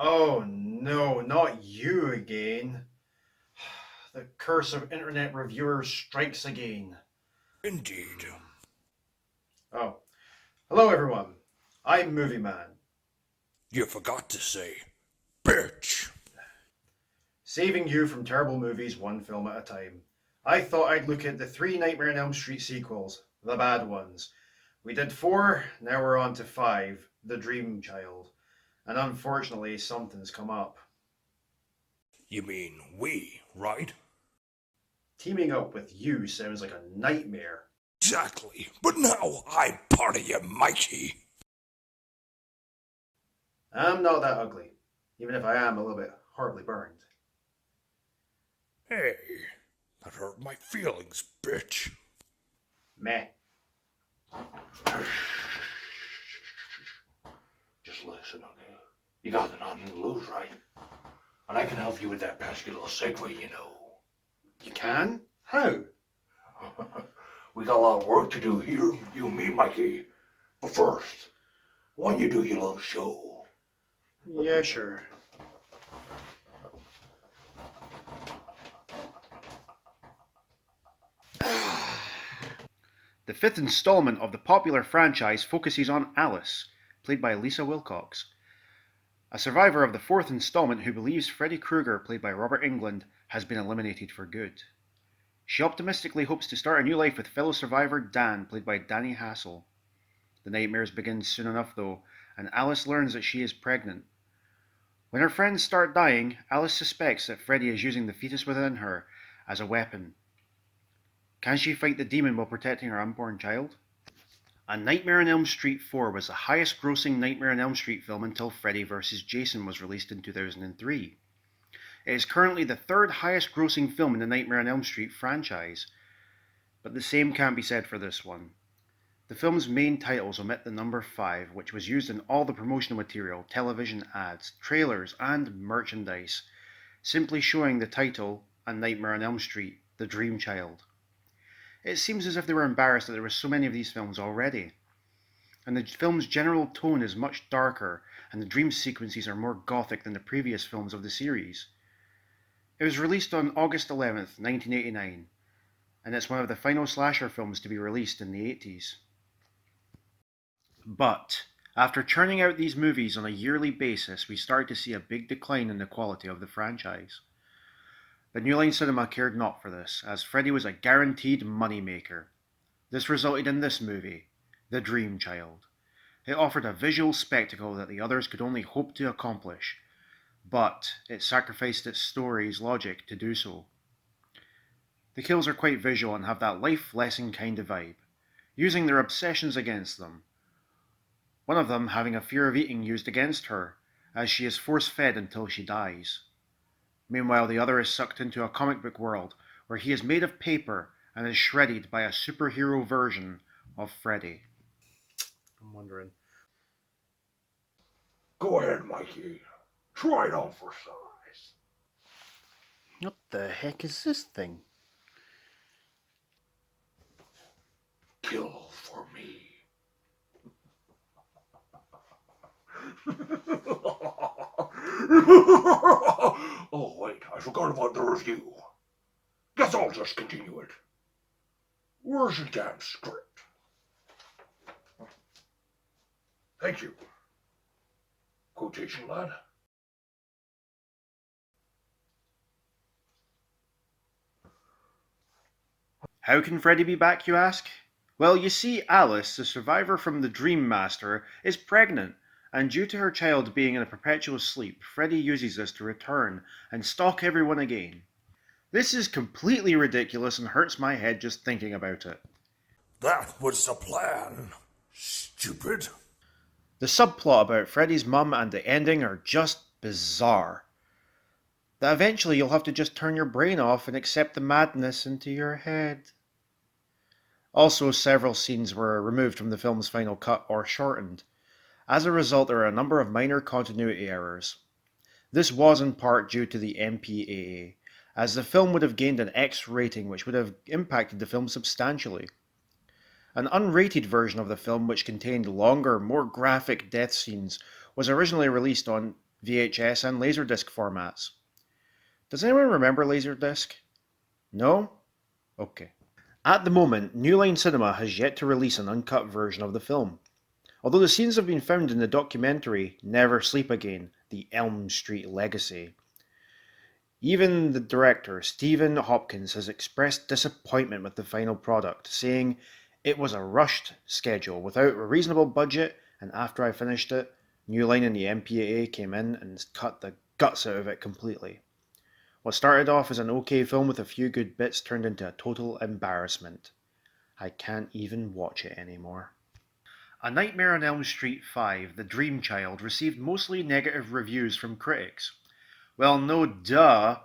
Oh no, not you again. The curse of internet reviewers strikes again. Indeed. Oh, hello everyone. I'm Movie Man, You forgot to say, bitch. saving you from terrible movies one film at a time. I thought I'd look at the three Nightmare on Elm Street sequels, the bad ones. We did four, now we're on to five, The Dream Child. And unfortunately, something's come up. You mean we, right? Teaming up with you sounds like a nightmare. Exactly. But now I'm part of you, Mikey. I'm not that ugly, even if I am a little bit horribly burned. Hey, that hurt my feelings, bitch. Meh. Just listen, okay? You got nothing to lose, right? And I can help you with that pesky little segue, you know. You can? How? We got a lot of work to do here, you and me, Mikey. But first, why don't you do your little show? Yeah, sure. The fifth installment of the popular franchise focuses on Alice, played by Lisa Wilcox, a survivor of the fourth installment who believes Freddy Krueger, played by Robert Englund, has been eliminated for good. She optimistically hopes to start a new life with fellow survivor Dan, played by Danny Hassel. The nightmares begin soon enough, though, and Alice learns that she is pregnant. When her friends start dying, Alice suspects that Freddy is using the fetus within her as a weapon. Can she fight the demon while protecting her unborn child? A Nightmare on Elm Street 4 was the highest grossing Nightmare on Elm Street film until Freddy vs. Jason was released in 2003. It is currently the third highest grossing film in the Nightmare on Elm Street franchise, but the same can't be said for this one. The film's main titles omit the number 5, which was used in all the promotional material, television ads, trailers, and merchandise, simply showing the title, A Nightmare on Elm Street, The Dream Child. It seems as if they were embarrassed that there were so many of these films already. And the film's general tone is much darker, and the dream sequences are more gothic than the previous films of the series. It was released on August 11th, 1989, and it's one of the final slasher films to be released in the 80s. But after churning out these movies on a yearly basis, we started to see a big decline in the quality of the franchise. But New Line Cinema cared not for this, as Freddy was a guaranteed moneymaker. This resulted in this movie, The Dream Child. It offered a visual spectacle that the others could only hope to accomplish, but it sacrificed its story's logic to do so. The kills are quite visual and have that life lesson kind of vibe, using their obsessions against them. One of them having a fear of eating used against her, as she is force fed until she dies. Meanwhile, the other is sucked into a comic book world where he is made of paper and is shredded by a superhero version of Freddy. I'm wondering. Go ahead, Mikey. Try it on for size. What the heck is this thing? Kill for me. Oh, wait, I forgot about the review. Guess I'll just continue it. Where's the damn script? Thank you. Quotation lad. How can Freddy be back, you ask? Well, you see, Alice, the survivor from the Dream Master, is pregnant, and due to her child being in a perpetual sleep, Freddy uses this to return and stalk everyone again. This is completely ridiculous and hurts my head just thinking about it. That was the plan. Stupid. The subplot about Freddy's mum and the ending are just bizarre. That eventually you'll have to just turn your brain off and accept the madness into your head. Also, several scenes were removed from the film's final cut or shortened. As a result, there are a number of minor continuity errors. This was in part due to the MPAA, as the film would have gained an X rating which would have impacted the film substantially. An unrated version of the film, which contained longer, more graphic death scenes, was originally released on VHS and Laserdisc formats. Does anyone remember Laserdisc? No? Okay. At the moment, New Line Cinema has yet to release an uncut version of the film. Although the scenes have been found in the documentary Never Sleep Again, The Elm Street Legacy. Even the director, Stephen Hopkins, has expressed disappointment with the final product, saying, "It was a rushed schedule without a reasonable budget, and after I finished it, New Line and the MPAA came in and cut the guts out of it completely. What started off as an okay film with a few good bits turned into a total embarrassment. I can't even watch it anymore." A Nightmare on Elm Street 5, The Dream Child, received mostly negative reviews from critics. Well, no duh.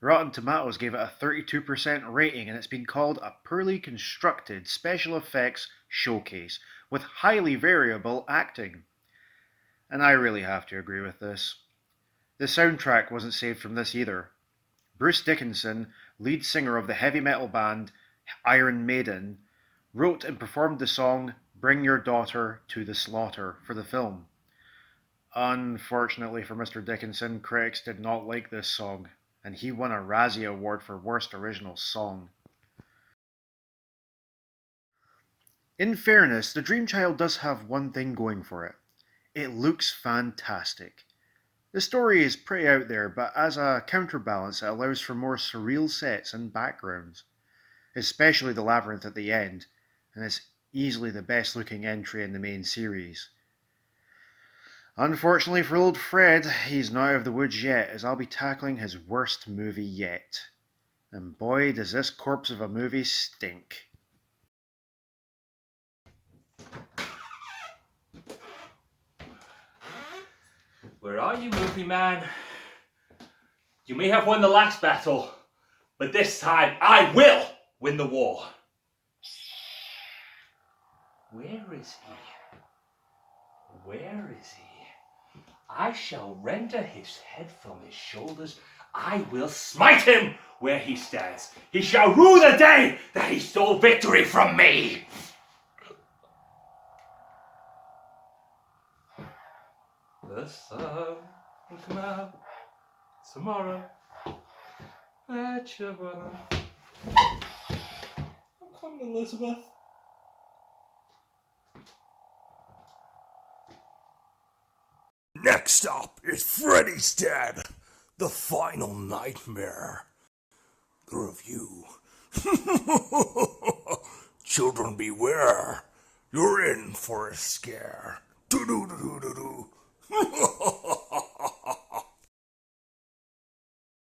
Rotten Tomatoes gave it a 32% rating, and it's been called a poorly constructed special effects showcase with highly variable acting. And I really have to agree with this. The soundtrack wasn't saved from this either. Bruce Dickinson, lead singer of the heavy metal band Iron Maiden, wrote and performed the song Bring Your Daughter to the Slaughter for the film. Unfortunately for Mr. Dickinson, critics did not like this song, and he won a Razzie Award for Worst Original Song. In fairness, The Dream Child does have one thing going for it. It looks fantastic. The story is pretty out there, but as a counterbalance it allows for more surreal sets and backgrounds, especially the labyrinth at the end, and it's easily the best looking entry in the main series. Unfortunately for old Fred, he's not out of the woods yet, as I'll be tackling his worst movie yet. And boy, does this corpse of a movie stink. Where are you, movie man? You may have won the last battle, but this time I will win the war. Where is he? Where is he? I shall render his head from his shoulders. I will smite him where he stands. He shall rue the day that he stole victory from me. The sun will come out tomorrow. At your brother. I'm coming, Elizabeth. Next up is Freddy's Dead, the final nightmare. The review. Children beware. You're in for a scare. Do do do do do do.